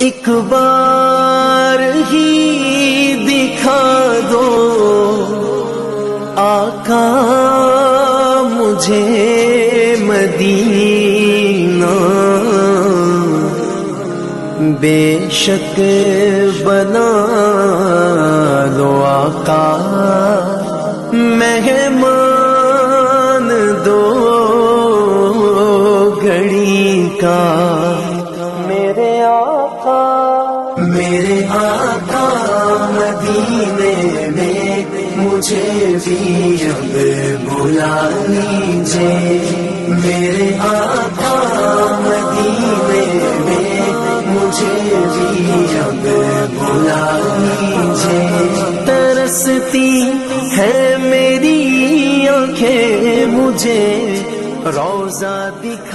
ایک بار ہی دکھا دو آقا مجھے مدینہ، بے شک بنا دو آقا مہمان دو گھڑی کا، میرے آقا مدینے میں مجھے بھی اب بلا لیجیے، میرے آقا مدینے میں مجھے بھی اب بلا لیجیے، ترستی ہے میری آنکھیں مجھے روضہ دکھا